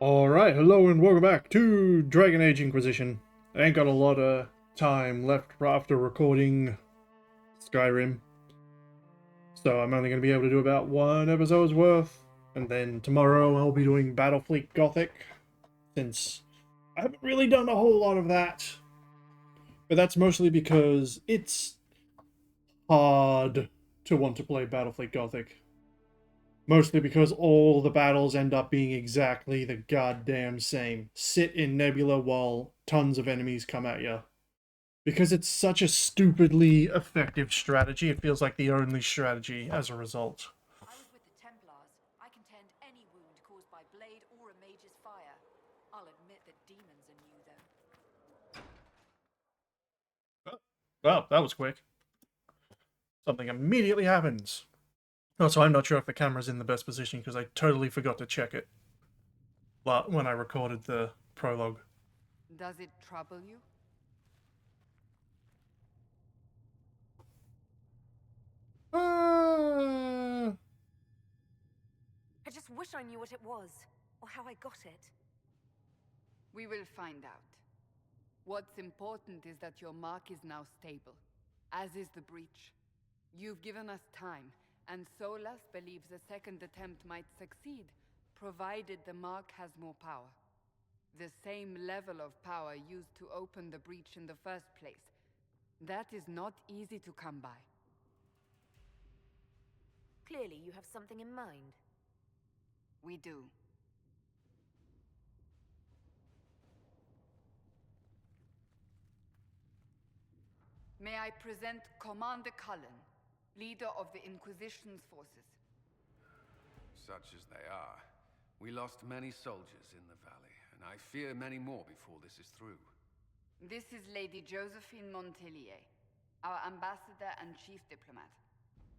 Alright, hello and welcome back to Dragon Age Inquisition. I ain't got a lot of time left after recording Skyrim, so I'm only going to be able to do about one episode's worth, and then tomorrow I'll be doing Battlefleet Gothic, since I haven't really done a whole lot of that, but that's mostly because it's hard to want to play Battlefleet Gothic. Mostly because all the battles end up being exactly the goddamn same. Sit in Nebula while tons of enemies come at you. Because it's such a stupidly effective strategy, it feels like the only strategy as a result. I was with the Templars. I can tend any wound caused by blade or a mage's fire. I'll admit that demons are new, though. Well, that was quick. Something immediately happens. Also, I'm not sure if the camera's in the best position because I totally forgot to check it when I recorded the prologue. Does it trouble you? Uh... I just wish I knew what it was, or how I got it. We will find out. What's important is that your mark is now stable, as is the breach. You've given us time, and Solas believes a second attempt might succeed, provided the mark has more power. The same level of power used to open the breach in the first place. That is not easy to come by. Clearly, you have something in mind. We do. May I present Commander Cullen, leader of the Inquisition's forces. Such as they are, we lost many soldiers in the valley, and I fear many more before this is through. This is Lady Josephine Montelier, our ambassador and chief diplomat.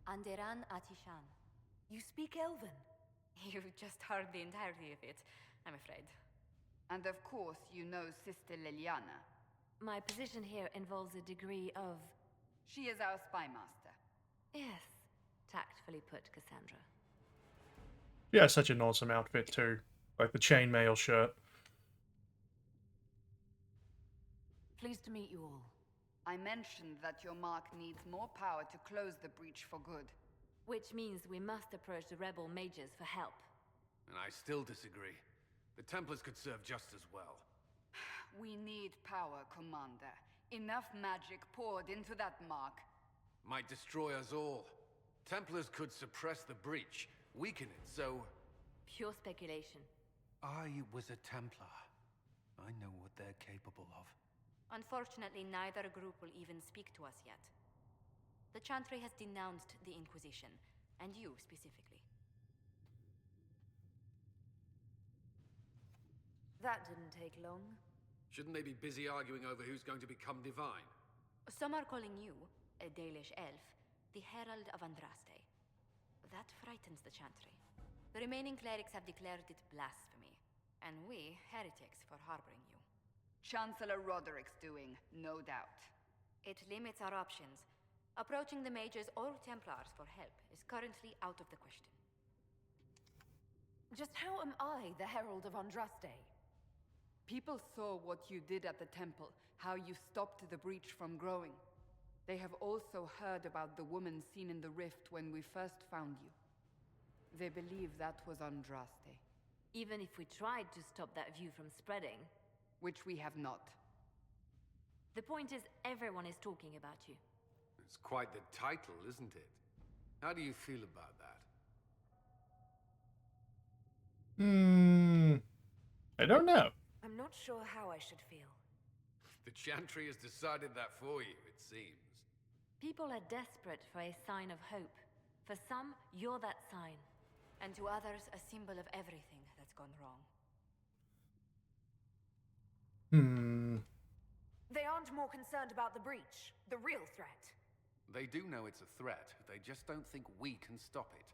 Anderan Atishan. You speak Elven? You've just heard the entirety of it, I'm afraid. And of course, you know Sister Liliana. My position here involves a degree of... She is our spy master. Yes, tactfully put, Cassandra. Yeah, such an awesome outfit too. Like the chainmail shirt. Pleased to meet you all. I mentioned that your mark needs more power to close the breach for good. Which means we must approach the rebel mages for help. And I still disagree. The Templars could serve just as well. We need power, Commander. Enough magic poured into that mark. Might destroy us all. Templars could suppress the breach, weaken it, so... Pure speculation. I was a Templar. I know what they're capable of. Unfortunately, neither group will even speak to us yet. The Chantry has denounced the Inquisition, and you specifically. That didn't take long. Shouldn't they be busy arguing over who's going to become divine? Some are calling you, a Dalish elf, the Herald of Andraste. That frightens the Chantry. The remaining clerics have declared it blasphemy, and we, heretics, for harboring you. Chancellor Roderick's doing, no doubt. It limits our options. Approaching the mages or Templars for help is currently out of the question. Just how am I the Herald of Andraste? People saw what you did at the temple, how you stopped the breach from growing. They have also heard about the woman seen in the rift when we first found you. They believe that was Andraste. Even if we tried to stop that view from spreading... Which we have not. The point is, everyone is talking about you. It's quite the title, isn't it? How do you feel about that? I don't know. I'm not sure how I should feel. The Chantry has decided that for you, it seems. People are desperate for a sign of hope. For some, you're that sign. And to others, a symbol of everything that's gone wrong. They aren't more concerned about the breach, the real threat. They do know it's a threat. They just don't think we can stop it.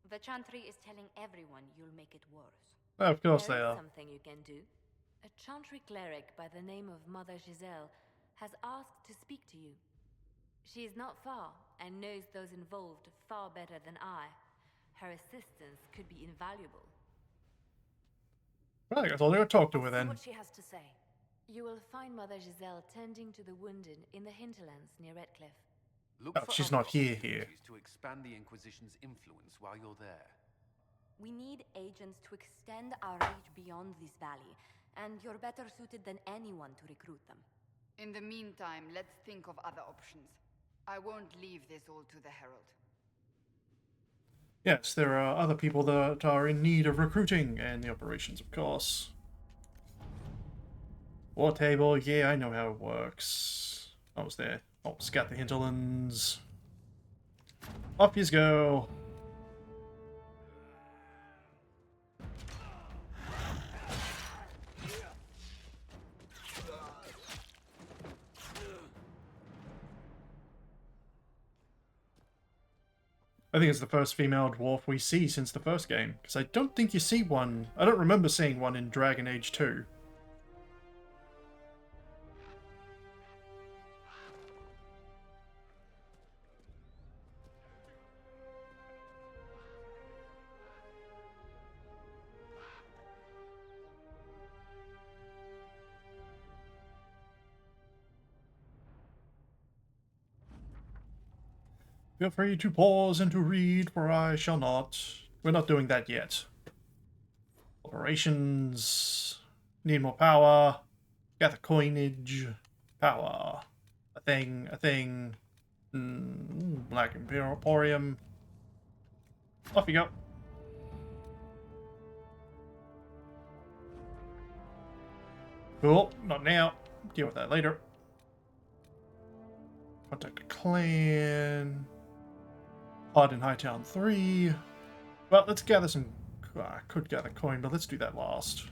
The Chantry is telling everyone you'll make it worse. Of course they There are. is something you can do. A Chantry cleric by the name of Mother Giselle has asked to speak to you. She is not far and knows those involved far better than I. Her assistance could be invaluable. Well, I guess I'll go talk to her See then. what she has to say. You will find Mother Giselle tending to the wounded in the hinterlands near Redcliffe. Look Oh, for she's other not here. opportunities to expand the Inquisition's influence while you're there. We need agents to extend our reach beyond this valley, and you're better suited than anyone to recruit them. In the meantime, let's think of other options. I won't leave this all to the Herald. Yes, there are other people that are in need of recruiting, and the operations, of course. War table, yeah, I know how it works. I was there. Oh, scout the hinterlands. Off you go. I think it's the first female dwarf we see since the first game, because I don't think you see one. I don't remember seeing one in Dragon Age 2. Feel free to pause and to read, for I shall not. We're not doing that yet. Operations. Need more power. Gather coinage. Power. A thing. A thing. Black Emporium. Off you go. Cool. Not now. Deal with that later. Contact a clan. Pod in Hightown 3. Well, let's gather some... I could gather coin, but let's do that last.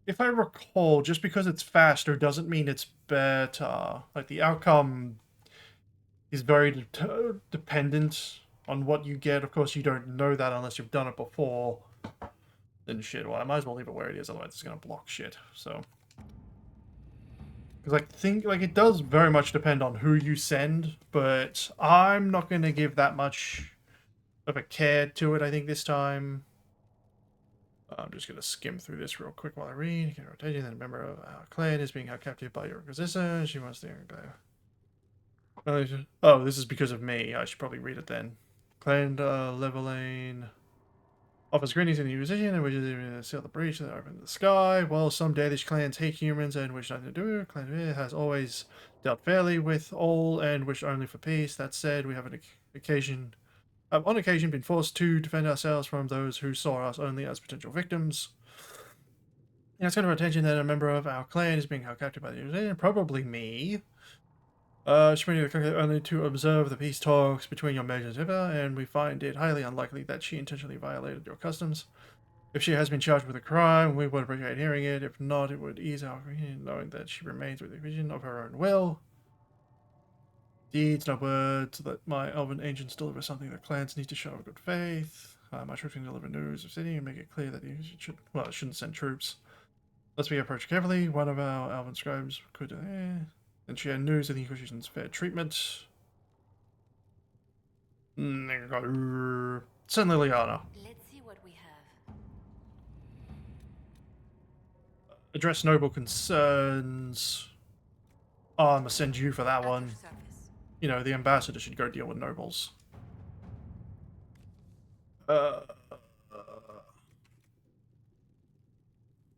If I recall, just because it's faster doesn't mean it's better. Like, the outcome is very dependent on what you get. Of course, you don't know that unless you've done it before. Then shit, well, I might as well leave it where it is, otherwise it's going to block shit, so... Because I think, like, it does very much depend on who you send, but I'm not going to give that much of a care to it, I think, this time. I'm just going to skim through this real quick while I read. Get a rotation, then a member of our clan is being held captive by your Inquisition. She wants to... Oh, this is because of me. I should probably read it then. Clan Leveline... offers greetings in the Inquisition and wishes to seal the breach that opened the sky. While some Danish clans hate humans and wish nothing to do, Clan has always dealt fairly with all and wished only for peace. That said, we have on occasion been forced to defend ourselves from those who saw us only as potential victims. It's kind of attention that a member of our clan is being held captive by the Inquisition, probably me. She made it only to observe the peace talks between your mages and River, and we find it highly unlikely that she intentionally violated your customs. If she has been charged with a crime, we would appreciate hearing it. If not, it would ease our opinion knowing that she remains with the vision of her own will. Deeds, not words, that my elven agents deliver something that clans need to show good faith. My troops can deliver news of city and make it clear that you should, well, it shouldn't send troops. Let's be approached carefully. One of our elven scribes could, and share news of the Inquisition's fair treatment. Send Liliana. Let's see what we have. Address noble concerns. Oh, I'm gonna send you for that At your one. service. You know, the ambassador should go deal with nobles. For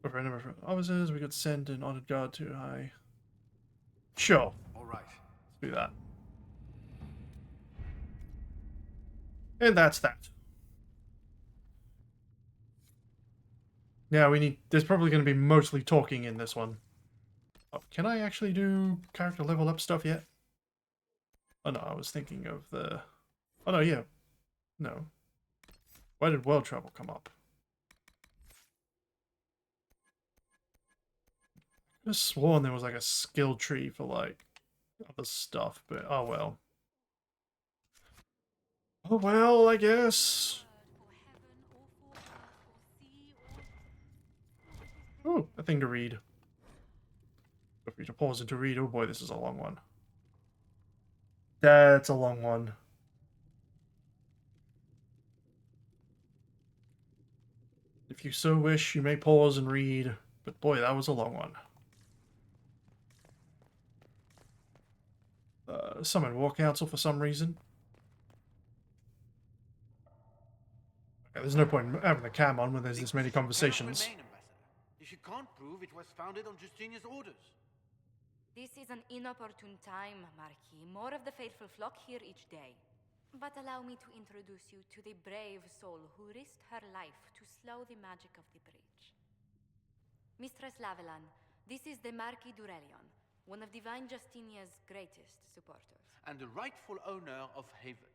a number of officers, we could send an honored guard to High. Sure. All right. Let's do that. And that's that. Now we need... There's probably going to be mostly talking in this one. Oh, can I actually do character level up stuff yet? Oh no, I was thinking of the... Oh no, yeah. No. Why did world travel come up? I could have sworn there was like a skill tree for like other stuff, but oh well. Oh well, I guess. Oh, a thing to read. Feel free to pause and to read. Oh boy, this is a long one. That's a long one. If you so wish, you may pause and read. But boy, that was a long one. Summon War Council for some reason. Okay, there's no point in having the cam on when there's this many conversations. Remain, Ambassador, if you can't prove it was founded on Justinia's orders. This is an inopportune time, Marquis. More of the faithful flock here each day. But allow me to introduce you to the brave soul who risked her life to slow the magic of the breach. Mistress Lavelan, this is the Marquis d'Aurelion, one of Divine Justinia's greatest supporters. And the rightful owner of Haven.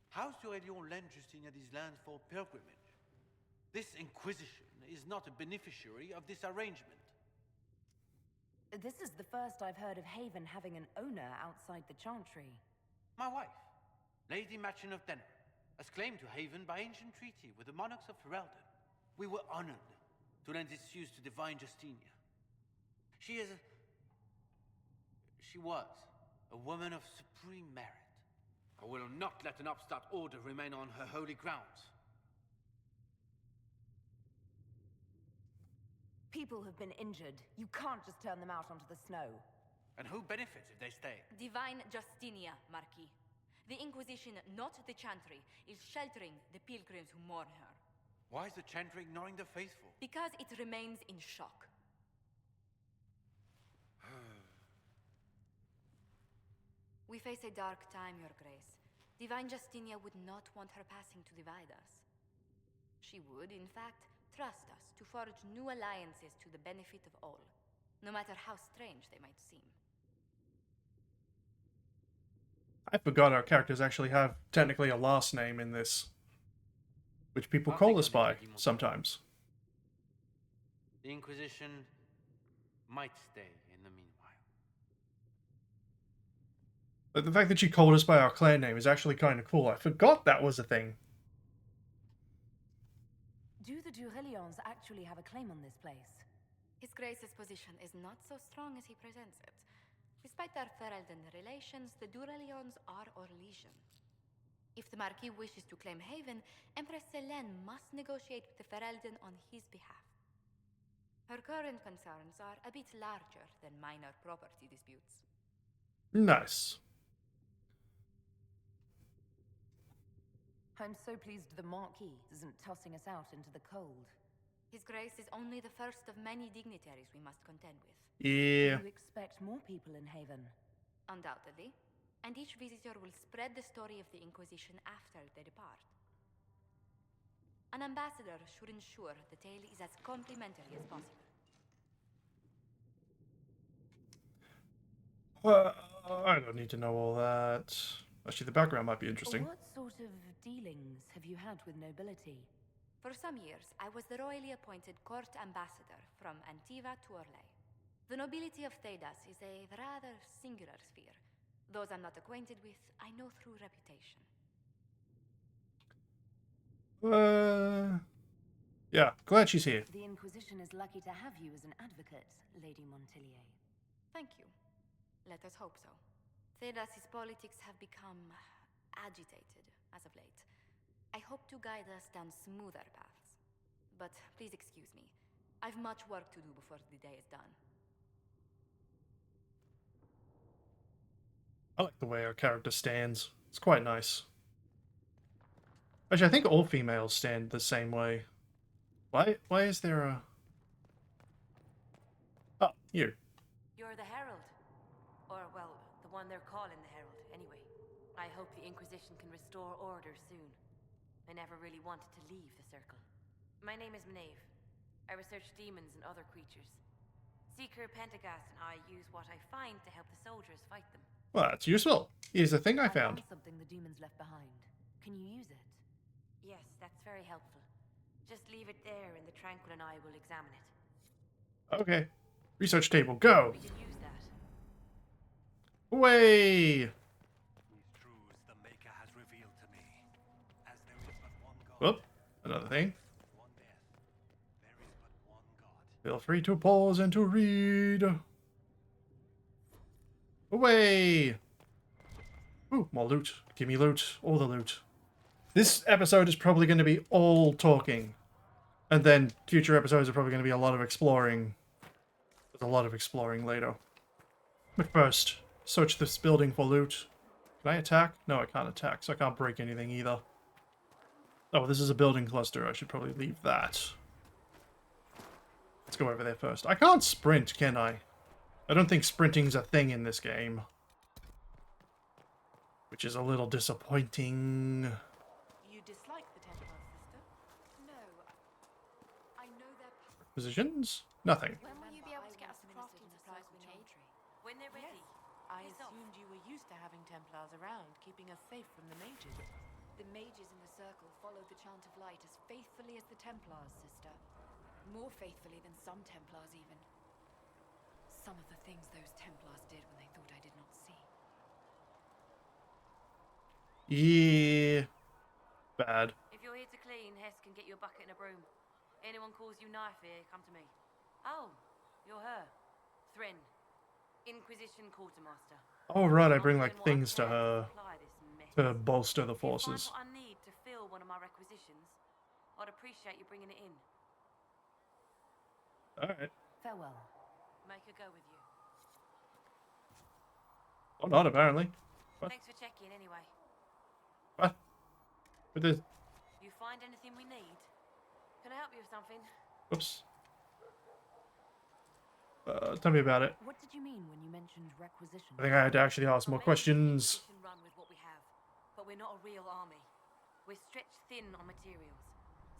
House d'Aurelion lent Justinia these lands for pilgrimage. This Inquisition is not a beneficiary of this arrangement. This is the first I've heard of Haven having an owner outside the Chantry. My wife, Lady Machin of Denner, has claimed to Haven by ancient treaty with the monarchs of Ferelden. We were honored to lend its use to Divine Justinia. She was a woman of supreme merit. I will not let an upstart order remain on her holy grounds. People have been injured. You can't just turn them out onto the snow. And who benefits if they stay? Divine Justinia, Marquis. The Inquisition, not the Chantry, is sheltering the pilgrims who mourn her. Why is the Chantry ignoring the faithful? Because it remains in shock. We face a dark time, Your Grace. Divine Justinia would not want her passing to divide us. She would, in fact, trust us to forge new alliances to the benefit of all, no matter how strange they might seem. I forgot our characters actually have technically a last name in this, which people call us by sometimes. The Inquisition might stay in the meanwhile. But the fact that she called us by our clan name is actually kind of cool. I forgot that was a thing. Do the d'Aurelions actually have a claim on this place? His Grace's position is not so strong as he presents it. Despite our Ferelden relations, the d'Aurelions are Orlesian. If the Marquis wishes to claim Haven, Empress Selene must negotiate with the Ferelden on his behalf. Her current concerns are a bit larger than minor property disputes. Nice. I'm so pleased the Marquis isn't tossing us out into the cold. His Grace is only the first of many dignitaries we must contend with. Yeah. Do you expect more people in Haven? Undoubtedly. And each visitor will spread the story of the Inquisition after they depart. An ambassador should ensure the tale is as complimentary as possible. Well, I don't need to know all that. Actually, the background might be interesting. What sort of dealings have you had with nobility? For some years, I was the royally appointed court ambassador from Antiva to Orlais. The nobility of Thedas is a rather singular sphere. Those I'm not acquainted with, I know through reputation. Yeah, glad she's here. The Inquisition is lucky to have you as an advocate, Lady Montilier. Thank you. Let us hope so. Thedas's politics have become agitated as of late. I hope to guide us down smoother paths. But please excuse me. I've much work to do before the day is done. I like the way our character stands. It's quite nice. Actually, I think all females stand the same way. Why is there a... Oh, you. You're the Herald. Or, well, the one they're calling the Herald, anyway. I hope the Inquisition can restore order soon. I never really wanted to leave the Circle. My name is Maeve. I research demons and other creatures. Seeker Pentagast and I use what I find to help the soldiers fight them. Well, that's useful. Here's the thing I found. Something the demons left behind. Can you use it? Yes, that's very helpful. Just leave it there and the Tranquil and I will examine it. Okay. Research table, go! We can use that. Away! These truths the Maker has revealed to me. As there is but one God. Whoop, another thing. One death. There is but one God. Feel free to pause and to read. Away! Ooh, more loot. Give me loot. All the loot. This episode is probably going to be all talking. And then future episodes are probably going to be a lot of exploring. There's a lot of exploring later. But first, search this building for loot. Can I attack? No, I can't attack, so I can't break anything either. Oh, this is a building cluster. I should probably leave that. Let's go over there first. I can't sprint, can I? I don't think sprinting's a thing in this game. Which is a little disappointing. You dislike the Templar, sister? No, I know their Positions? Nothing. When will you be able to get us the crafting supplies we need? When they're ready. I Piss off. assumed you were used to having Templars around, keeping us safe from the mages. The mages in the circle follow the chant of light as faithfully as the Templars, sister. More faithfully than some Templars, even. Some of the things those Templars did when they thought I did not see. Yeah. Bad. If you're here to clean, Hess can get you a bucket and a broom. Anyone calls you knife here, come to me. Oh, you're her. Thrin. Inquisition quartermaster. Oh, right, I bring, I'm like, doing what I things to can her supply this mess. to bolster the If you find forces. what I need to fill one of my requisitions, I'd appreciate you bringing it in. Alright. Farewell. Make her go with you. Or not, apparently. What? Thanks for checking anyway. What? With this? You find anything we need? Can I help you with something? Oops. Tell me about it. What did you mean when you mentioned requisition? I think I had to actually ask more Maybe questions. we can run with what we have, but we're not a real army. We're stretched thin on materials,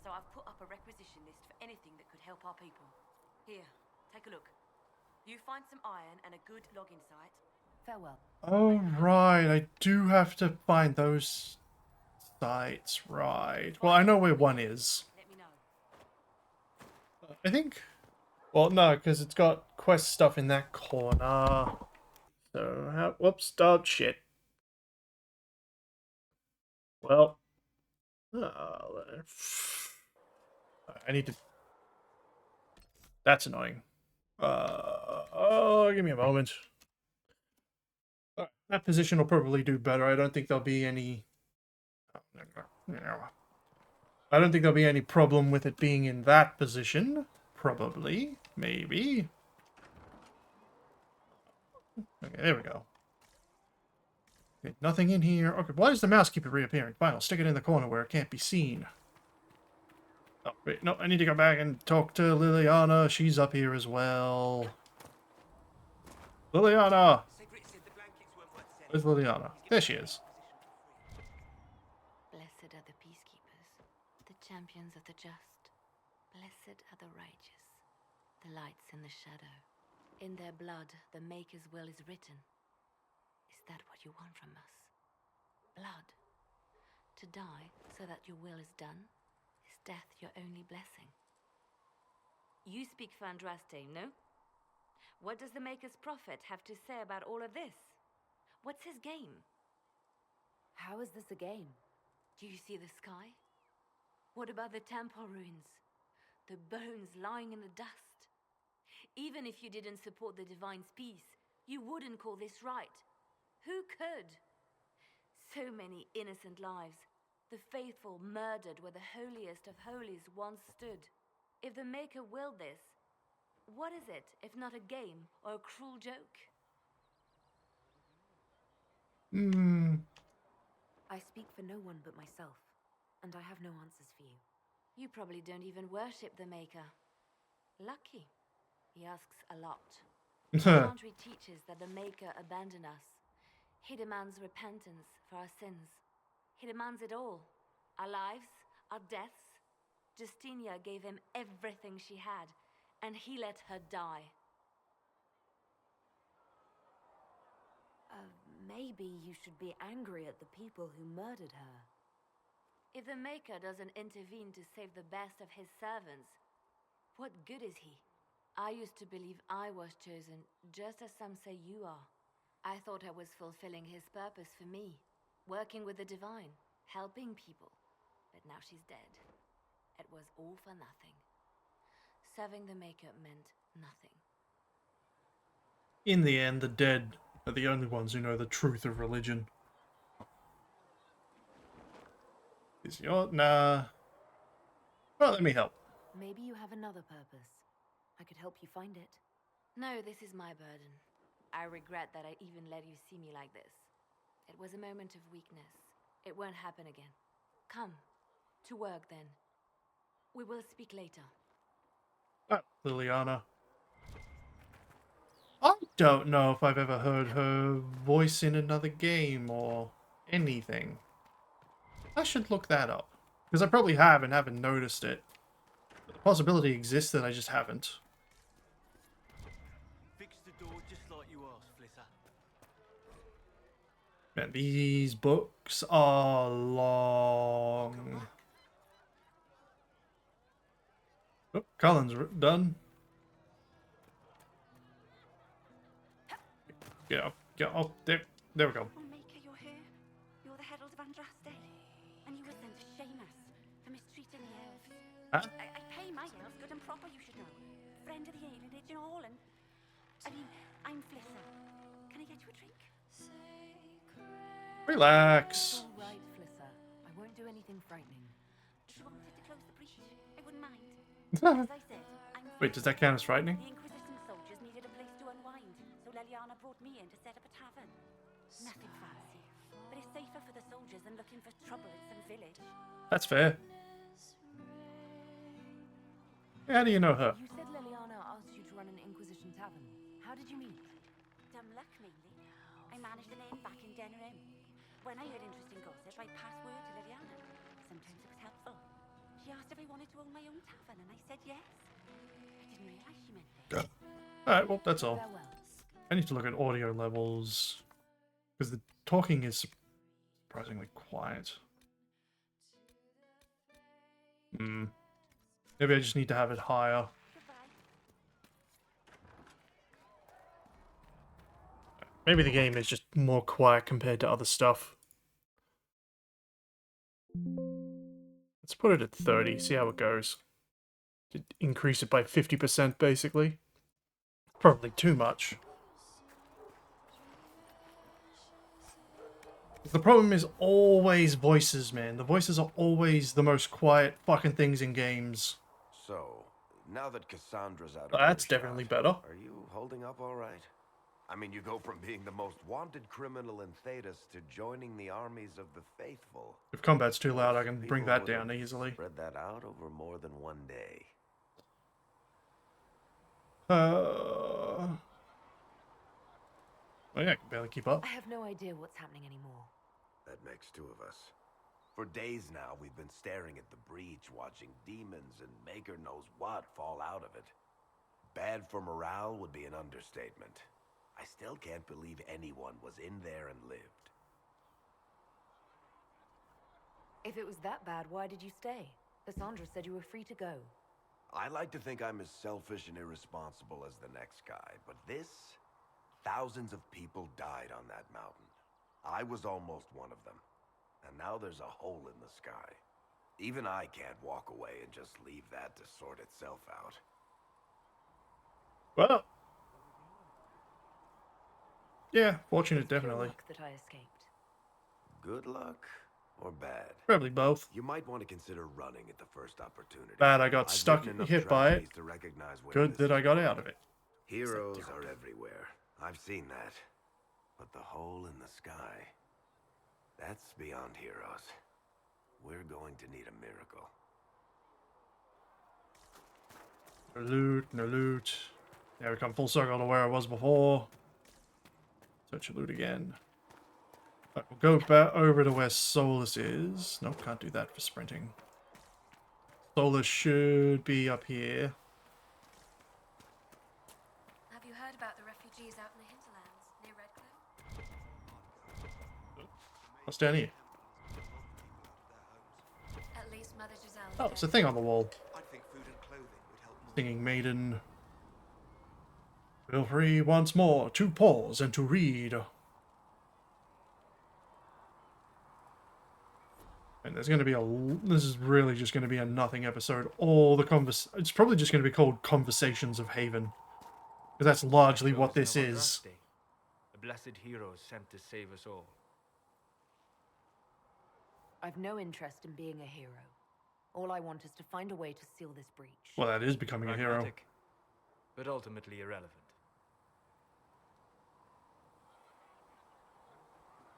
so I've put up a requisition list for anything that could help our people. Here, take a look. You find some iron and a good logging site. Farewell. Oh, right. I do have to find those sites, right. Well, I know where one is. Let me know. I think... Well, no, because it's got quest stuff in that corner. So, how... Whoops, oh, shit. Well... I need to... That's annoying. Oh, give me a moment. That position will probably do better. I don't think there'll be any... I don't think there'll be any problem with it being in that position. Probably. Maybe. Okay, there we go. Okay, nothing in here. Okay, why does the mouse keep reappearing? Fine, I'll stick it in the corner where it can't be seen. Oh, wait, no, I need to go back and talk to Liliana. She's up here as well. Liliana! Where's Liliana? There she is. Blessed are the peacekeepers, the champions of the just. Blessed are the righteous, the lights in the shadow. In their blood, the Maker's will is written. Is that what you want from us? Blood. To die so that your will is done? Is death your only blessing? You speak for Andraste, no? What does the Maker's prophet have to say about all of this? What's his game? How is this a game? Do you see the sky? What about the temple ruins? The bones lying in the dust? Even if you didn't support the Divine's peace, you wouldn't call this right. Who could? So many innocent lives. The faithful murdered where the holiest of holies once stood. If the Maker willed this, what is it if not a game or a cruel joke? I speak for no one but myself, and I have no answers for you. You probably don't even worship the Maker. Lucky. He asks a lot. Chantry teaches that the Maker abandoned us. He demands repentance for our sins. He demands it all. Our lives, our deaths. Justinia gave him everything she had, and he let her die. Maybe you should be angry at the people who murdered her. If the Maker doesn't intervene to save the best of his servants, what good is he? I used to believe I was chosen, just as some say you are. I thought I was fulfilling his purpose for me, working with the Divine, helping people. But now she's dead. It was all for nothing. Serving the Maker meant nothing. In the end, the dead are the only ones who know the truth of religion. Is your... Nah. Well, let me help. Maybe you have another purpose. I could help you find it. No, this is my burden. I regret that I even let you see me like this. It was a moment of weakness. It won't happen again. Come. To work, then. We will speak later. Liliana. I don't know if I've ever heard her voice in another game or anything. I should look that up. Because I probably have and haven't noticed it. But the possibility exists that I just haven't. Fix the door just like you asked, Flitter. Man, these books are long. Oh, Cullen's done. Get up, there we go. Oh, Maker, you're here. You're the Herald of Andraste. And you were sent to shame us for mistreating the elves. Huh? I pay my elves good and proper, you should know. Friend of the alienage and all, and... I mean, I'm Flissa. Can I get you a drink? Relax. All right, Flissa. I won't do anything frightening. If you wanted to close the breach, I wouldn't mind. As I said, I'm... Wait, does that count as frightening? The Inquisition soldiers needed a place to unwind, so Leliana brought me in to set up a tavern. Nothing fancy, but it's safer for the soldiers than looking for trouble in some village. That's fair. How do you know her? You said Liliana asked you to run an Inquisition tavern. How did you meet? Dumb luck, mainly. I managed the name back in Denerim. When I heard interesting gossip, I'd pass word to Liliana. Sometimes it was helpful. She asked if I wanted to own my own tavern, and I said yes. I didn't realize she meant this. Alright, well, that's all. Farewell. I need to look at audio levels. Because the talking is surprisingly quiet. Maybe I just need to have it higher. Goodbye. Maybe the game is just more quiet compared to other stuff. Let's put it at 30, see how it goes. Increase it by 50% basically. Probably too much. The problem is always voices, man. The voices are always the most quiet fucking things in games. So, now that Cassandra's out of That's earshot, definitely better. Are you holding up all right? I mean, you go from being the most wanted criminal in Thedas to joining the armies of the faithful. If combat's too loud, I can bring People that would down have easily. Spread that out over more than one day. Oh yeah, I can barely keep up. I have no idea what's happening anymore. That makes two of us. For days now, we've been staring at the breach, watching demons and Maker knows what fall out of it. Bad for morale would be an understatement. I still can't believe anyone was in there and lived. If it was that bad, why did you stay? Cassandra said you were free to go. I like to think I'm as selfish and irresponsible as the next guy, but this... Thousands of people died on that mountain. I was almost one of them. And now there's a hole in the sky. Even I can't walk away and just leave that to sort itself out. Well, yeah, fortunate, Pure definitely. luck that I escaped. Good luck or bad? Probably both. You might want to consider running at the first opportunity. Bad I got I've stuck written enough hit by it. tragedies to recognize when Good this that I is got wrong. out of it. Heroes are everywhere. I've seen that. But the hole in the sky, that's beyond heroes. We're going to need a miracle. No loot, no loot. Now we come full circle to where I was before. Search and loot again. Right, we'll go back over to where Solus is. Nope, can't do that for sprinting. Solus should be up here. Have you heard about the refugees out in the hinterlands near Redcliffe? What's down here? At least Mother Giselle. Oh, it's a thing on the wall. I think food and clothing would help more. Singing maiden. Feel free once more to pause and to read. And there's going to be this is really just going to be a nothing episode. All the it's probably just going to be called Conversations of Haven. Because that's largely what this is. A blessed hero sent to save us all. I've no interest in being a hero. All I want is to find a way to seal this breach. Well, that is becoming a hero. Pragmatic, but ultimately irrelevant.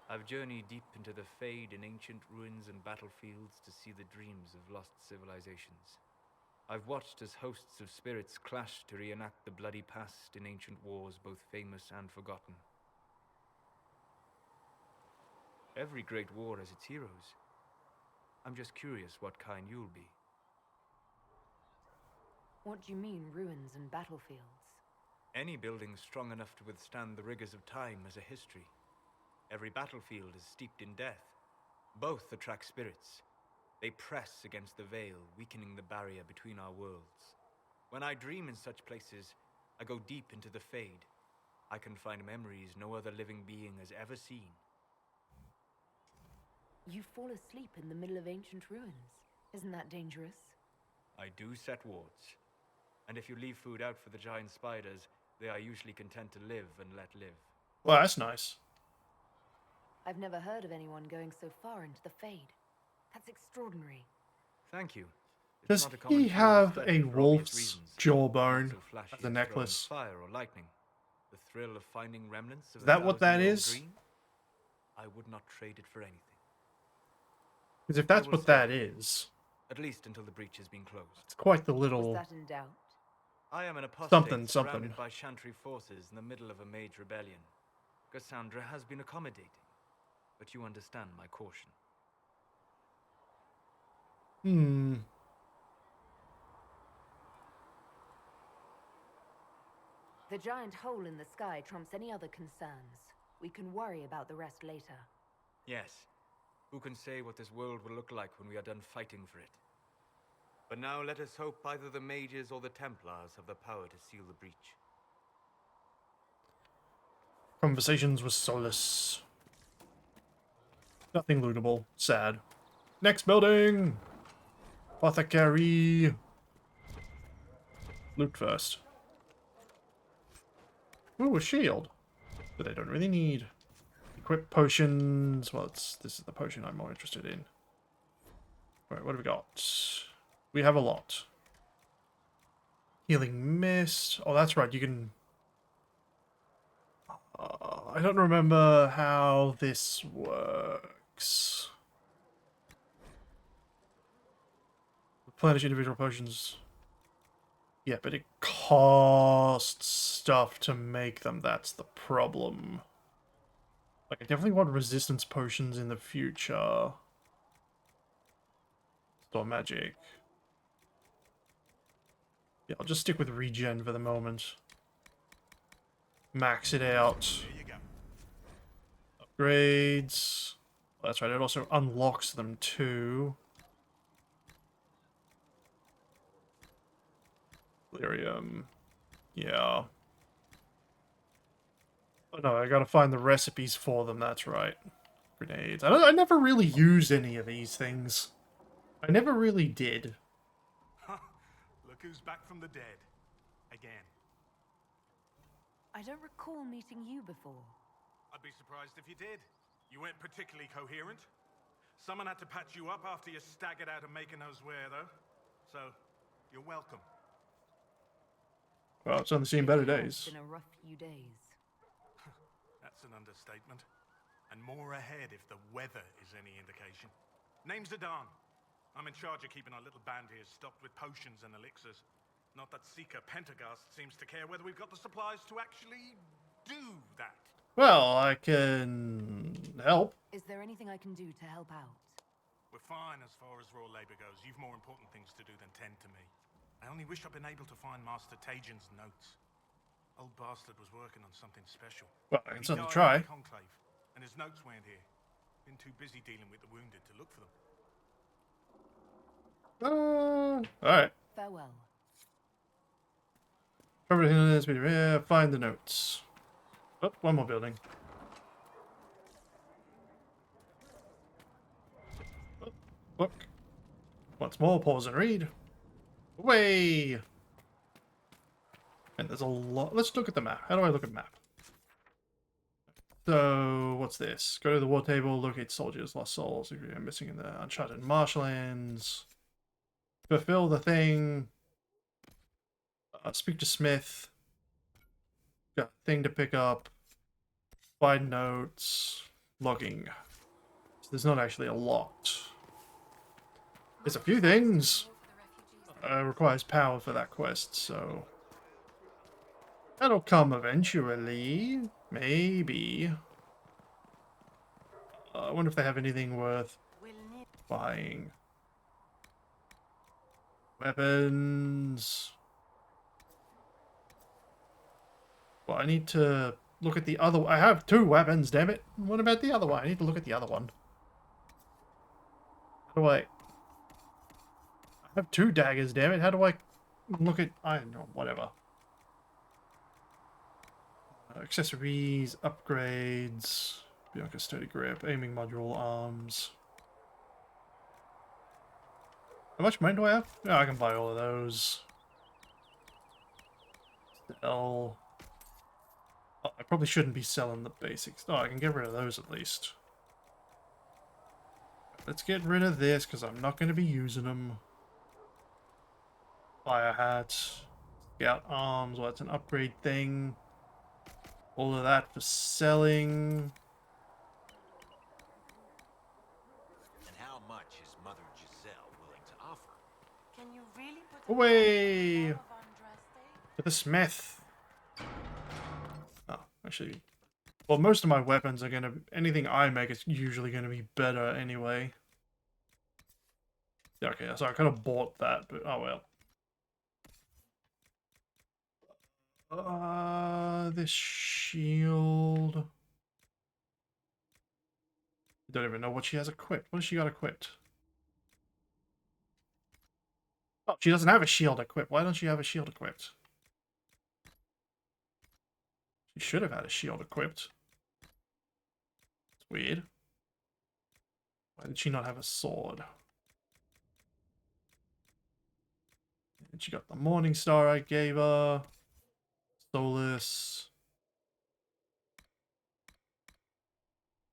I've journeyed deep into the Fade in ancient ruins and battlefields to see the dreams of lost civilizations. I've watched as hosts of spirits clash to reenact the bloody past in ancient wars, both famous and forgotten. Every great war has its heroes. I'm just curious what kind you'll be. What do you mean, ruins and battlefields? Any building strong enough to withstand the rigors of time has a history. Every battlefield is steeped in death. Both attract spirits. They press against the veil, weakening the barrier between our worlds. When I dream in such places, I go deep into the Fade. I can find memories no other living being has ever seen. You fall asleep in the middle of ancient ruins. Isn't that dangerous? I do set wards. And if you leave food out for the giant spiders, they are usually content to live and let live. Well, that's nice. I've never heard of anyone going so far into the Fade. That's extraordinary. Thank you. Does he have a wolf's jawbone as a necklace? Fire or lightning. The thrill of finding remnants of Is that what that is? dream? I would not trade it for anything. Because if that's what that is, at least until the breach has been closed. It's quite the little. Was that in doubt? I am an apostate something. surrounded by Chantry forces in the middle of a mage rebellion. Cassandra has been accommodating, but you understand my caution. The giant hole in the sky trumps any other concerns. We can worry about the rest later. Yes. Who can say what this world will look like when we are done fighting for it? But now let us hope either the mages or the Templars have the power to seal the breach. Conversations with Solus. Nothing lootable. Sad. Next building! Apothecary. Loot first. Ooh, a shield. But I don't really need. Equip potions. Well, this is the potion I'm more interested in. Alright, what have we got? We have a lot. Healing mist. Oh, that's right. You can... I don't remember how this works. Replenish individual potions. Yeah, but it costs stuff to make them. That's the problem. Like, I definitely want resistance potions in the future. Store magic. Yeah, I'll just stick with regen for the moment. Max it out. Upgrades. Well, that's right, it also unlocks them too. Lyrium. Yeah. Oh no, I gotta find the recipes for them, that's right. Grenades. I never really used any of these things. I never really did. Look who's back from the dead. Again. I don't recall meeting you before. I'd be surprised if you did. You weren't particularly coherent. Someone had to patch you up after you staggered out of making those wear, though. So, you're welcome. Well, it's only seen better days. It's been a rough few days. That's an understatement. And more ahead if the weather is any indication. Name's Adan. I'm in charge of keeping our little band here stocked with potions and elixirs. Not that Seeker Pentagast seems to care whether we've got the supplies to actually do that. Well, I can help. Is there anything I can do to help out? We're fine as far as raw labor goes. You've more important things to do than tend to me. I only wish I'd been able to find Master Tajin's notes. Old bastard was working on something special. Well, I can He certainly died try. in the Conclave, and his notes weren't here. Been too busy dealing with the wounded to look for them. Alright. Farewell. Everything on this video. Yeah, find the notes. Oh, one more building. Oh, look. Once more, pause and read. Away! And there's a lot. Let's look at the map. How do I look at map? So, what's this? Go to the war table, locate soldiers, lost souls if you're missing in the uncharted marshlands. fulfill the thing. Speak to Smith. Got a thing to pick up. Find notes. Logging. So there's not actually a lot. There's a few things. Requires power for that quest, so... that'll come eventually. Maybe. I wonder if they have anything worth buying. Weapons. Well, I need to look at the other... I have 2 weapons, damn it. What about the other one? I need to look at the other one. How do I... I have 2 daggers, damn it. How do I look at... I don't know, whatever. Accessories, upgrades, Bianca sturdy grip, aiming module, arms. How much money do I have? Yeah, I can buy all of those. Sell. Oh, I probably shouldn't be selling the basics. Oh, I can get rid of those at least. Let's get rid of this because I'm not going to be using them. Fire hat, scout arms. Well, it's an upgrade thing. All of that for selling. And how much is Mother Giselle willing to offer? Can you really put Away! of To the smith. Oh, actually... well, most of my weapons are gonna... anything I make is usually gonna be better anyway. Yeah, okay, so I could have bought that, but oh well. This shield... I don't even know what she has equipped. What has she got equipped? Oh, she doesn't have a shield equipped. Why don't she have a shield equipped? She should have had a shield equipped. It's weird. Why did she not have a sword? And she got the Morning Star I gave her. Solus.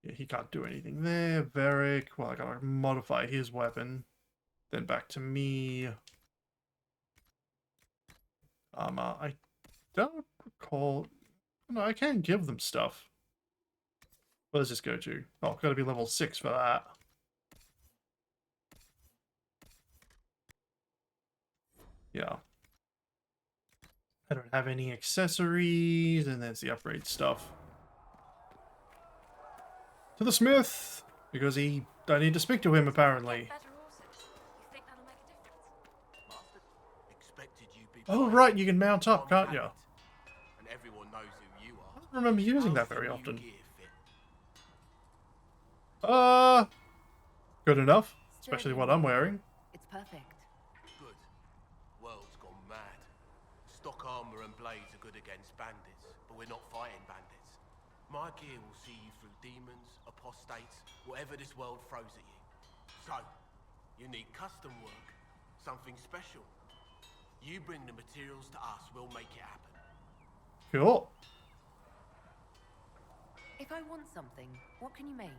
Yeah, he can't do anything there. Varric. Well, I gotta modify his weapon. Then back to me. I don't recall... no, I can give them stuff. What does this go to? Oh, gotta be level 6 for that. Yeah. I don't have any accessories, and there's the upgrade stuff. To the smith! Because I need to speak to him, apparently. Oh, right, you can mount up, can't you? And everyone knows who you are. I don't remember using that very often. Good enough. Especially what I'm wearing. It's perfect. Good. World's gone mad. Stock armor and blades are good against bandits, but we're not fighting bandits. My gear will see you through demons, apostates, whatever this world throws at you. So, you need custom work, something special. You bring the materials to us, we'll make it happen. Cool. If I want something, what can you make?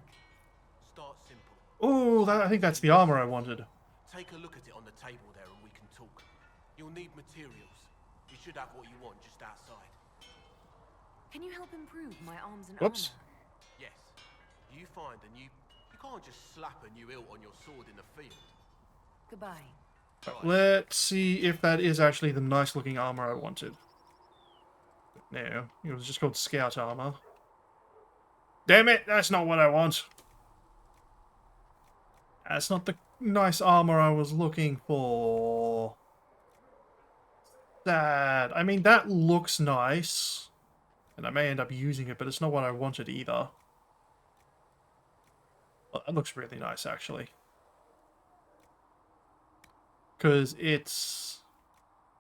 Start simple. Oh, I think that's the armor I wanted. Take a look at it on the table there and we can talk. You'll need materials. You should have what you want just outside. Can you help improve my arms and Whoops. armor? Yes. You find a new... you can't just slap a new hilt on your sword in the field. Goodbye. Let's see if that is actually the nice looking armor I wanted. No, it was just called scout armor. Damn it, that's not what I want. That's not the nice armor I was looking for. Sad. I mean, that looks nice. And I may end up using it, but it's not what I wanted either. Well, that looks really nice, actually. Because it's...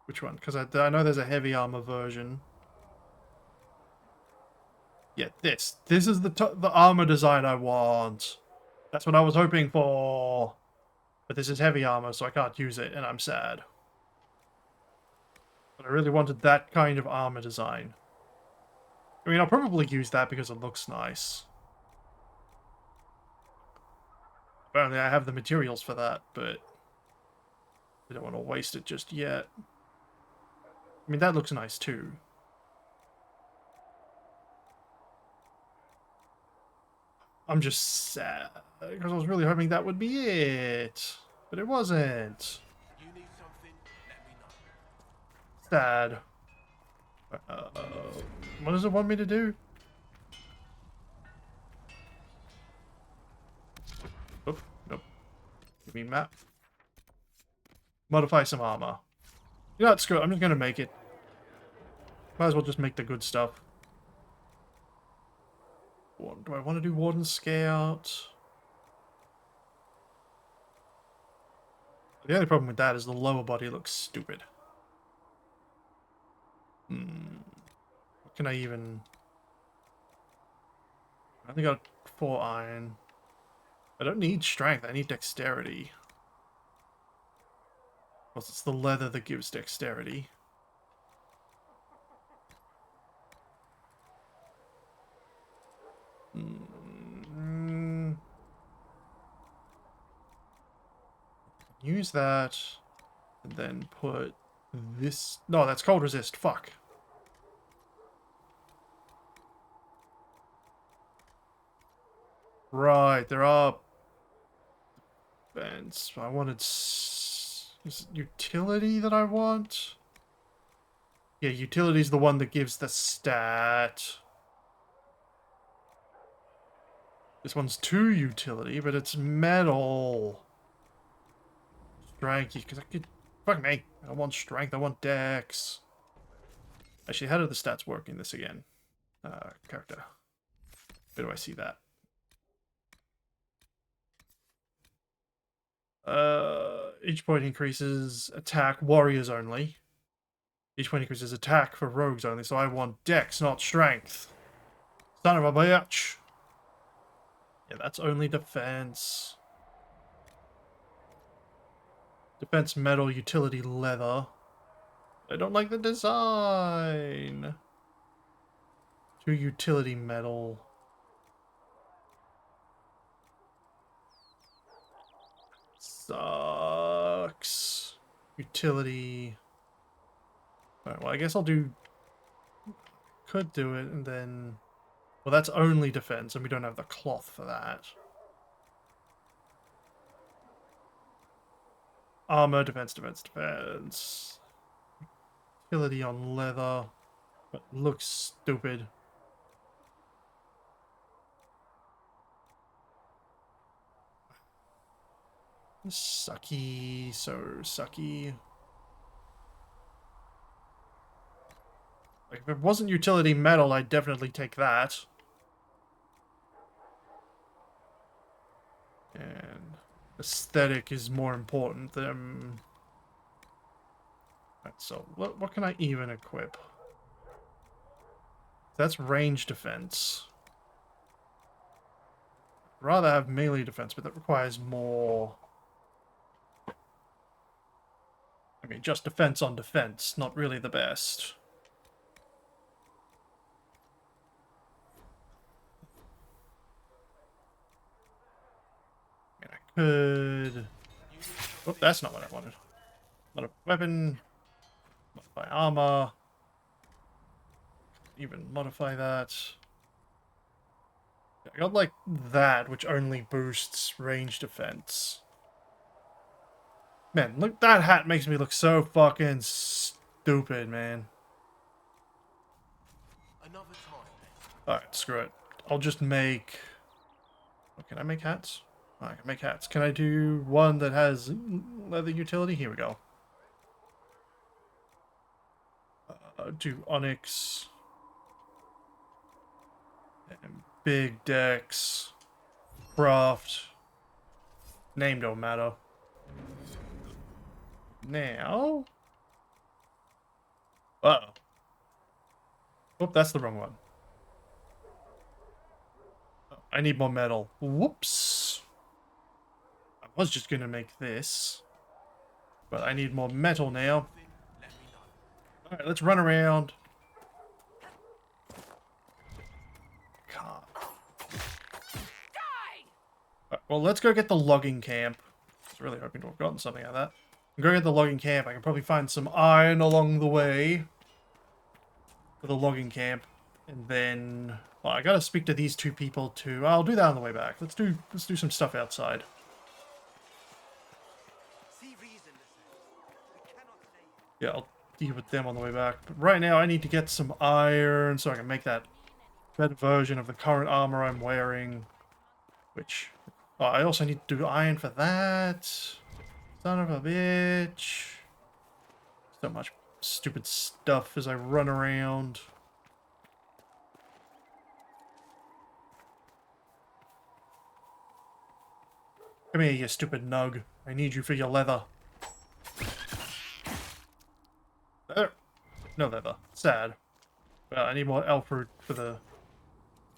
which one? Because I know there's a heavy armor version. Yeah, this. This is the armor design I want. That's what I was hoping for. But this is heavy armor, so I can't use it, and I'm sad. But I really wanted that kind of armor design. I mean, I'll probably use that because it looks nice. Apparently I have the materials for that, but... I don't want to waste it just yet. I mean, that looks nice too. I'm just sad because I was really hoping that would be it, but it wasn't. You need something? Let me know. Sad. What does it want me to do? Oh, nope. Give me map. Modify some armor. You know what, screw it. I'm just gonna make it. Might as well just make the good stuff. What, do I want to do Warden Scout? The only problem with that is the lower body looks stupid. What can I even... I only got 4 iron. I don't need strength, I need dexterity. Plus it's the leather that gives dexterity. Use that, and then put this... No, that's cold resist, fuck. Right, there are... Defense. I wanted... Is it utility that I want? Yeah, utility's the one that gives the stat. This one's 2 utility, but it's metal. Strength, because I could... Fuck me. I don't want strength, I want dex. Actually, how do the stats work in this again? Character. Where do I see that? Each point increases attack warriors only. Each point increases attack for rogues only, so I want dex, not strength. Son of a bitch. Yeah, that's only defense. Defense metal, utility leather. I don't like the design. 2 utility metal. Sucks. Utility. Alright, well, I guess I'll do... Could do it, and then... Well, that's only defense, and we don't have the cloth for that. Armor, defense, defense, defense. Utility on leather. But looks stupid. Sucky, so sucky. Like, if it wasn't utility metal, I'd definitely take that. And aesthetic is more important than... Right, so what can I even equip? That's range defense. I'd rather have melee defense, but that requires more... I mean, just defense on defense, not really the best. I mean, I could... Oh, that's not what I wanted. Not a weapon. Modify armor. Even modify that. I got like that, which only boosts range defense. Man, look, that hat makes me look so fucking stupid, man. Alright, screw it. I'll just make... Oh, can I make hats? Oh, I can make hats. Can I do one that has leather utility? Here we go. Do onyx. And big dex. Craft. Name don't matter. Now... Uh-oh. Oh, that's the wrong one. I need more metal. Whoops. I was just gonna make this. But I need more metal now. Alright, let's run around. God. Right, well, let's go get the logging camp. I was really hoping to have gotten something out of that. I'm going to the logging camp. I can probably find some iron along the way for the logging camp. And then... Well, I gotta speak to these two people too. I'll do that on the way back. Let's do some stuff outside. Yeah, I'll deal with them on the way back. But right now, I need to get some iron so I can make that better version of the current armor I'm wearing. Which... Oh, I also need to do iron for that. Son of a bitch. So much stupid stuff as I run around. Come here, you stupid nug. I need you for your leather. There. No leather. Sad. Well, I need more elf fruit for the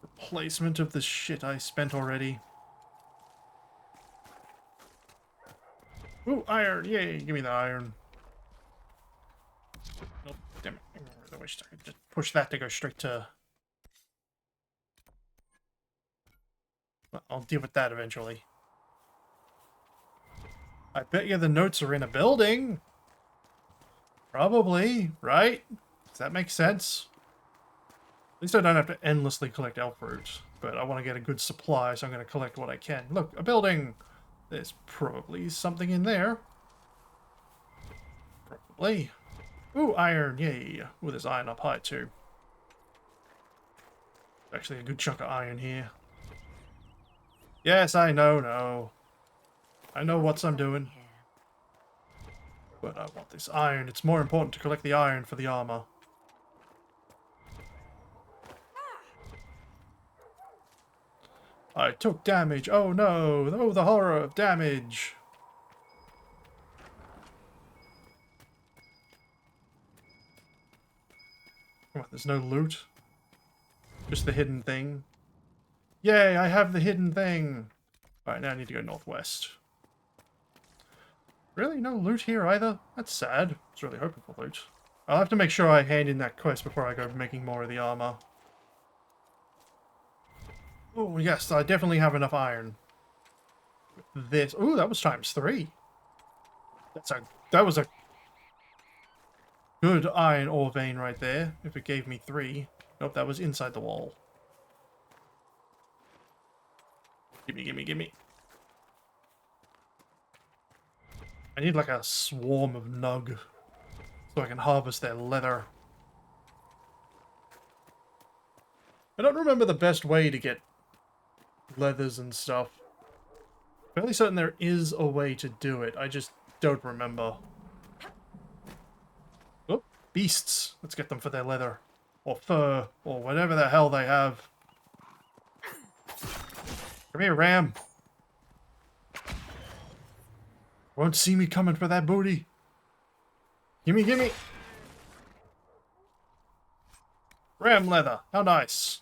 replacement of the shit I spent already. Ooh, iron! Yay! Give me the iron. Nope, damn it. I wish I could just push that to go straight to... Well, I'll deal with that eventually. I bet you the notes are in a building. Probably, right? Does that make sense? At least I don't have to endlessly collect elf fruits. But I want to get a good supply, so I'm going to collect what I can. Look, a building! There's probably something in there. Probably. Ooh, iron, yay. Ooh, there's iron up high too. Actually a good chunk of iron here. Yes, I know. I know what I'm doing. But I want this iron. It's more important to collect the iron for the armor. I took damage. Oh no. Oh, the horror of damage. Come on, there's no loot. Just the hidden thing. Yay, I have the hidden thing. Alright, now I need to go northwest. Really? No loot here either? That's sad. I was really hoping for loot. I'll have to make sure I hand in that quest before I go making more of the armor. Oh, yes, I definitely have enough iron. With this. Ooh, that was ×3. That was a good iron ore vein right there, if it gave me 3. Nope, that was inside the wall. Gimme. I need like a swarm of nug so I can harvest their leather. I don't remember the best way to get leathers and stuff. Fairly certain there is a way to do it. I just don't remember. Oh, beasts. Let's get them for their leather. Or fur. Or whatever the hell they have. Come here, ram. Won't see me coming for that booty. Gimme. Ram leather. How nice.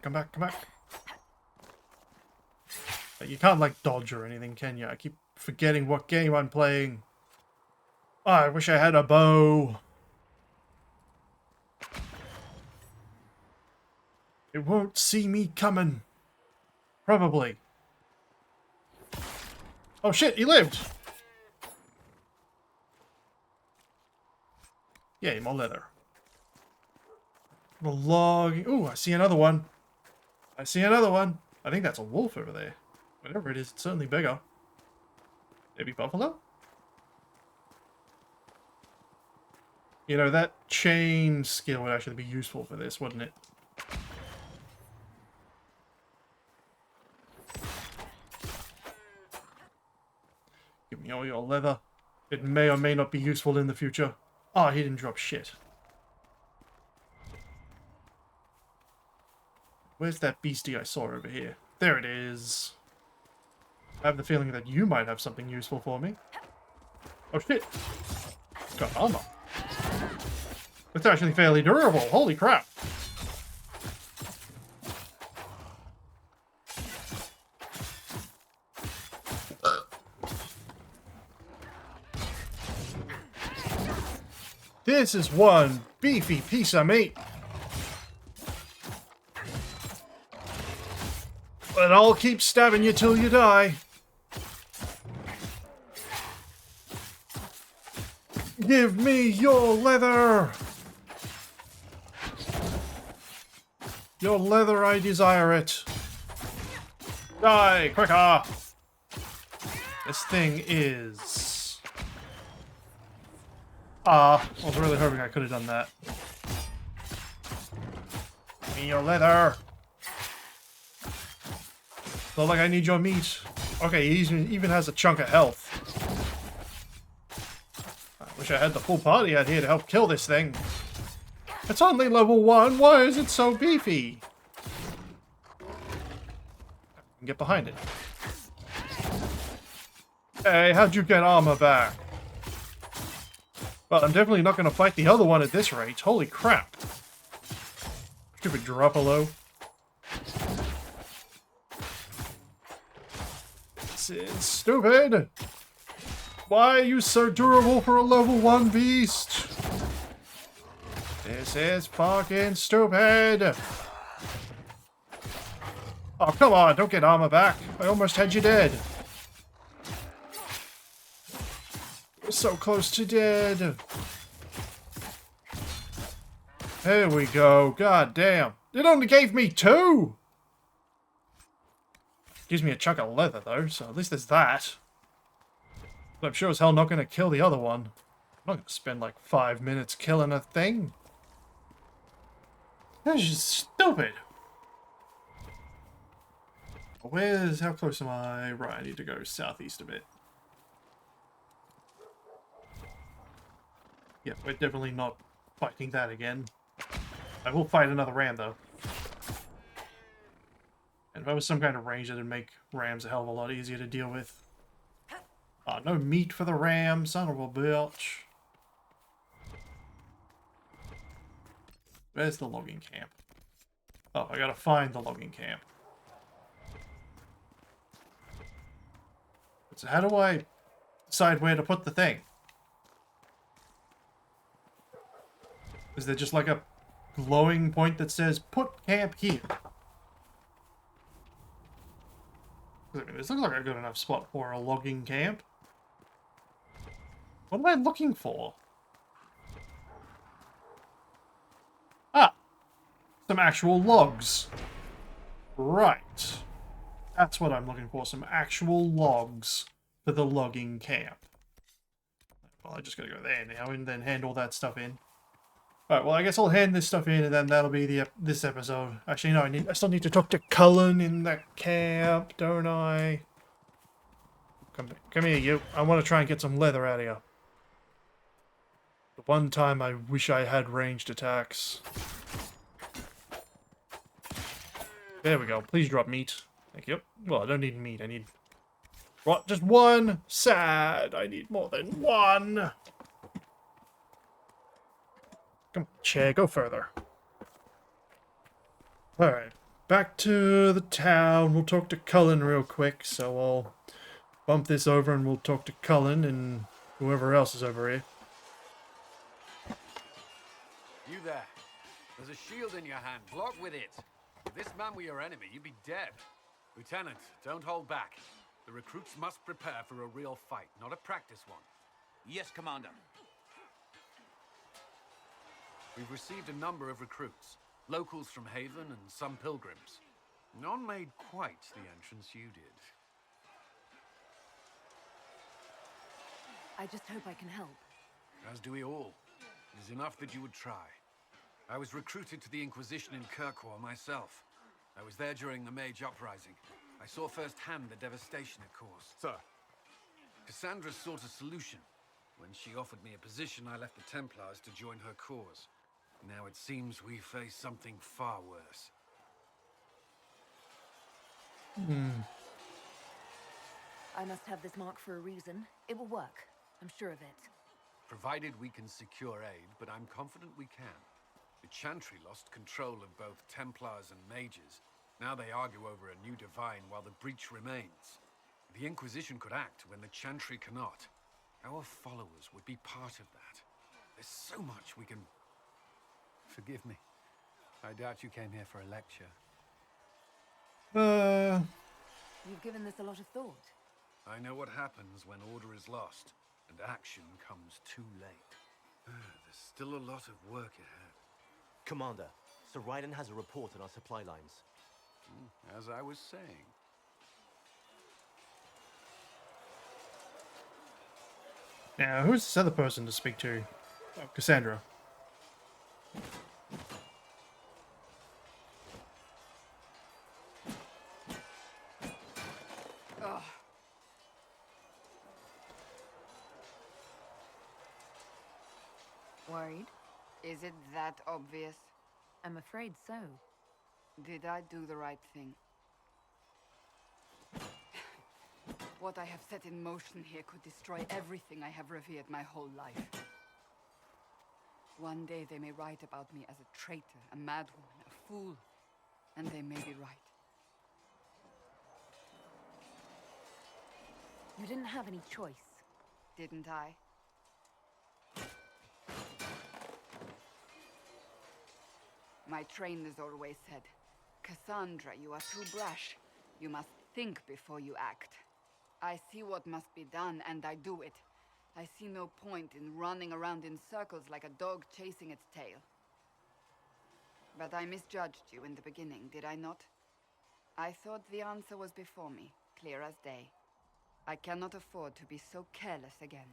Come back. You can't, like, dodge or anything, can you? I keep forgetting what game I'm playing. Oh, I wish I had a bow. It won't see me coming. Probably. Oh shit, he lived! Yay, more leather. The log. Ooh, I see another one. I think that's a wolf over there. Whatever it is, it's certainly bigger. Maybe buffalo? You know, that chain skill would actually be useful for this, wouldn't it? Give me all your leather. It may or may not be useful in the future. Oh, he didn't drop shit. Where's that beastie I saw over here? There it is. I have the feeling that you might have something useful for me. Oh shit! It's got armor. It's actually fairly durable. Holy crap! This is one beefy piece of meat. But I'll keep stabbing you till you die. Give me your leather! Your leather, I desire it. Die, quicker! This thing is... I was really hoping I could have done that. Give me your leather! Not like I need your meat. Okay, he even has a chunk of health. I wish I had the full party out here to help kill this thing. It's only level 1, why is it so beefy? I can get behind it. Hey, how'd you get armor back? Well, I'm definitely not going to fight the other one at this rate. Holy crap. Stupid Dropalo. This is stupid. Why are you so durable for a level 1 beast? This is fucking stupid. Oh, come on, don't get armor back. I almost had you dead. We're so close to dead. There we go. God damn. It only gave me 2! Gives me a chunk of leather, though, so at least there's that. But I'm sure as hell not going to kill the other one. I'm not going to spend like 5 minutes killing a thing. That's just stupid. How close am I? Right, I need to go southeast a bit. Yeah, we're definitely not fighting that again. I will fight another ram, though. And if I was some kind of ranger, that'd make rams a hell of a lot easier to deal with. Ah, no meat for the ram, son of a bitch. Where's the logging camp? Oh, I gotta find the logging camp. So how do I decide where to put the thing? Is there just like a glowing point that says, put camp here? I mean, this looks like a good enough spot for a logging camp. What am I looking for? Ah! Some actual logs. Right. That's what I'm looking for, some actual logs for the logging camp. Well, I just gotta go there now and then hand all that stuff in. Alright, well, I guess I'll hand this stuff in and then that'll be this episode. Actually, no, I still need to talk to Cullen in the camp, don't I? Come here, you. I want to try and get some leather out of you. The one time I wish I had ranged attacks. There we go. Please drop meat. Thank you. Well, I don't need meat. I need... What? Just one? Sad. I need more than one. Come on, chair. Go further. Alright. Back to the town. We'll talk to Cullen real quick. So I'll bump this over and we'll talk to Cullen and whoever else is over here. You there. There's a shield in your hand. Block with it. If this man were your enemy, you'd be dead. Lieutenant, don't hold back. The recruits must prepare for a real fight, not a practice one. Yes, Commander. We've received a number of recruits. Locals from Haven and some pilgrims. None made quite the entrance you did. I just hope I can help. As do we all. It is enough that you would try. I was recruited to the Inquisition in Kirkwall myself. I was there during the Mage Uprising. I saw firsthand the devastation it caused. Sir. Cassandra sought a solution. When she offered me a position, I left the Templars to join her cause. Now it seems we face something far worse. I must have this mark for a reason. It will work. I'm sure of it. Provided we can secure aid, but I'm confident we can. The Chantry lost control of both Templars and Mages. Now they argue over a new divine while the breach remains. The Inquisition could act when the Chantry cannot. Our followers would be part of that. There's so much we can... Forgive me. I doubt you came here for a lecture. You've given this a lot of thought. I know what happens when order is lost, and action comes too late. There's still a lot of work ahead. Commander, Sir Raiden has a report on our supply lines. As I was saying. Now, who's this other person to speak to? Oh, Cassandra. Ugh. Worried? Is it that obvious? I'm afraid so. Did I do the right thing? What I have set in motion here could destroy everything I have revered my whole life. One day they may write about me as a traitor, a madwoman, a fool, and they may be right. You didn't have any choice. Didn't I? My trainers always said, Cassandra, you are too brash. You must think before you act. I see what must be done, and I do it. I see no point in running around in circles like a dog chasing its tail. But I misjudged you in the beginning, did I not? I thought the answer was before me, clear as day. I cannot afford to be so careless again.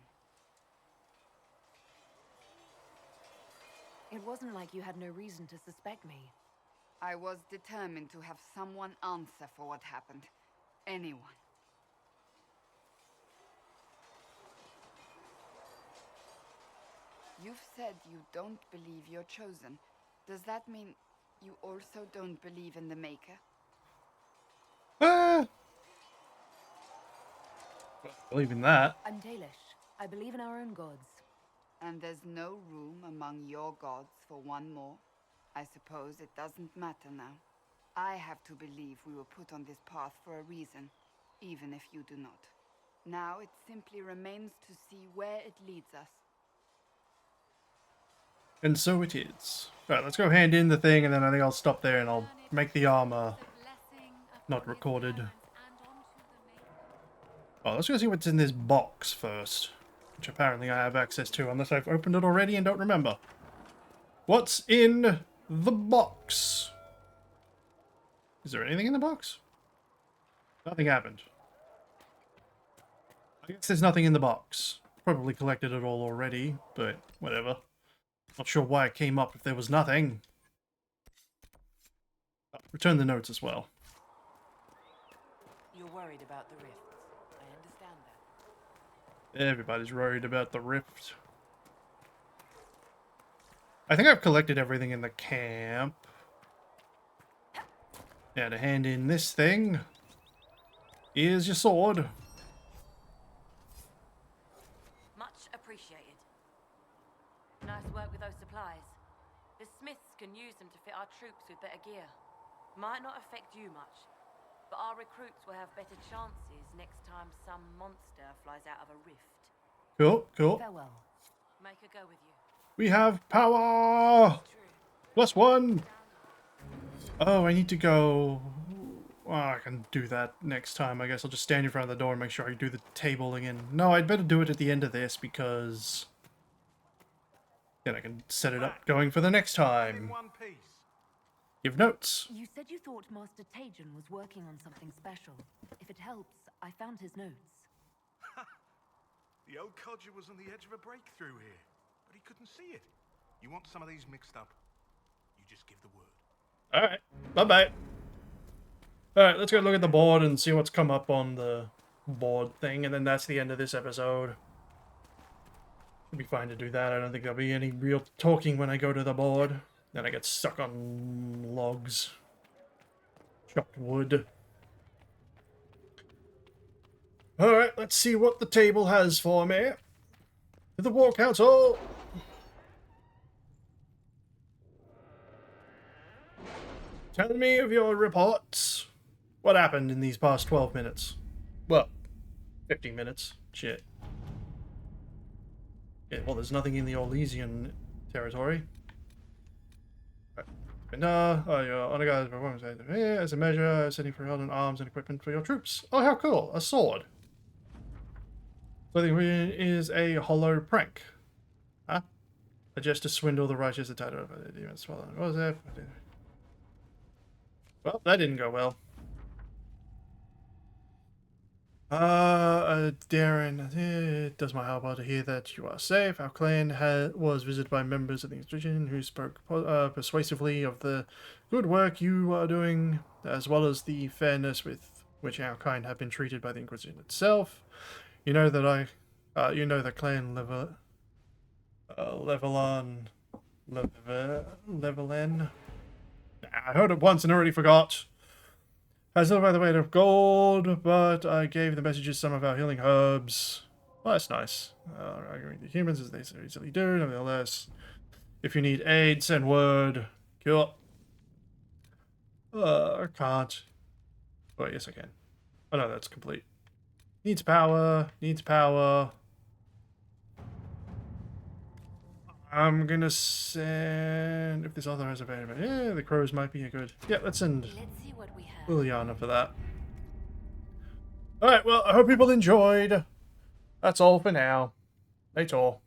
It wasn't like you had no reason to suspect me. I was determined to have someone answer for what happened. Anyone. You've said you don't believe you're chosen. Does that mean you also don't believe in the Maker? Believe in that. I'm Dalish. I believe in our own gods. And there's no room among your gods for one more? I suppose it doesn't matter now. I have to believe we were put on this path for a reason, even if you do not. Now it simply remains to see where it leads us. And so it is. Right, let's go hand in the thing, and then I think I'll stop there and I'll make the armor not recorded. Oh, let's go see what's in this box first, which apparently I have access to, unless I've opened it already and don't remember. What's in the box? Is there anything in the box? Nothing happened. I guess there's nothing in the box. Probably collected it all already, but whatever. Not sure why it came up if there was nothing. Oh, return the notes as well. You're worried about the rifts. I understand that. Everybody's worried about the rift. I think I've collected everything in the camp. Now to hand in this thing. Here's your sword. Much appreciated. Nice work with those supplies. The smiths can use them to fit our troops with better gear. Might not affect you much, but our recruits will have better chances next time some monster flies out of a rift. Cool, cool. Farewell. Make a go with you. We have power! +1! Oh, I need to go... Oh, I can do that next time. I guess I'll just stand in front of the door and make sure I do the table again. No, I'd better do it at the end of this because... then I can set it up going for the next time. Give notes. You said you thought Master Tajan was working on something special. If it helps, I found his notes. The old codger was on the edge of a breakthrough here, but he couldn't see it. You want some of these mixed up? You just give the word. Alright, bye-bye. Alright, let's go look at the board and see what's come up on the board thing, and then that's the end of this episode. Should be fine to do that. I don't think there'll be any real talking when I go to the board. Then I get stuck on logs. Chopped wood. Alright, let's see what the table has for me. To the War Council! Tell me of your reports. What happened in these past 12 minutes? Well, 15 minutes. Shit. Yeah, well, there's nothing in the Orlesian territory. Right. Your honor guard's performance as a measure, setting for held arms and equipment for your troops. Oh, how cool! A sword. So the ingredient is a hollow prank. Huh? Just to swindle the righteous, the title of the demon swallow. What was that? Well, that didn't go well. Darren, it does my heart well to hear that you are safe. Our clan was visited by members of the Inquisition who spoke persuasively of the good work you are doing, as well as the fairness with which our kind have been treated by the Inquisition itself. You know that you know the clan Levelin. I heard it once and already forgot. I still by the weight of gold, but I gave the messages some of our healing herbs. Well, that's nice. Arguing the humans as they so easily do, nevertheless. If you need aid, send word. Cool. I can't. Oh, yes I can. Oh no, that's complete. Needs power, needs power. I'm gonna send... If this other has available... Yeah, the crows might be a good... Yeah, let's send Liliana for that. Alright, well, I hope people enjoyed. That's all for now. That's all.